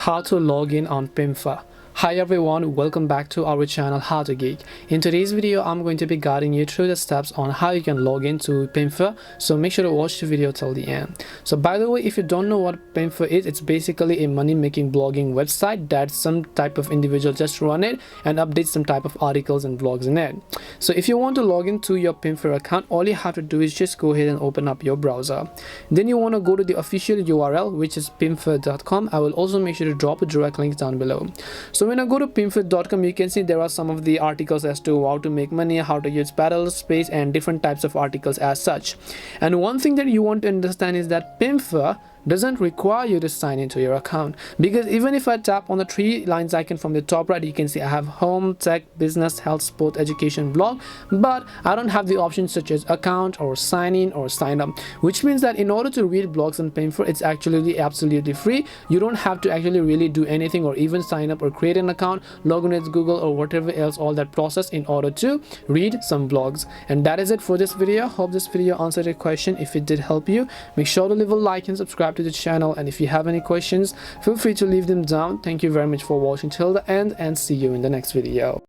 How to log in on Pimfer. Hi everyone, welcome back to our channel How to Geek. In today's video, I'm going to be guiding you through the steps on how you can log into Pimfer, so make sure to watch the video till the end. So by the way, if you don't know what Pimfer is, it's basically a money-making blogging website that some type of individual just run it and update some type of articles and blogs in it. So if you want to log into your Pimfer account, all you have to do is just go ahead and open up your browser. Then you want to go to the official URL, which is pimfer.com. I will also make sure to drop a direct link down below. So when I go to pimfer.com, you can see there are some of the articles as to how to make money, how to use battle space, and different types of articles as such. And one thing that you want to understand is that Pimfer doesn't require you to sign into your account, because even if I tap on the three lines icon from the top right, you can see I have home, tech, business, health, sport, education, blog, but I don't have the options such as account or sign in or sign up, which means that in order to read blogs on Pimfer, it's actually absolutely free. You don't have to actually really do anything or even sign up or create an account, log in with Google or whatever else, all that process in order to read some blogs. And that is it for this video. Hope this video answered your question. If it did help you, make sure to leave a like and subscribe to the channel, and if you have any questions, feel free to leave them down. Thank you very much for watching till the end, and see you in the next video.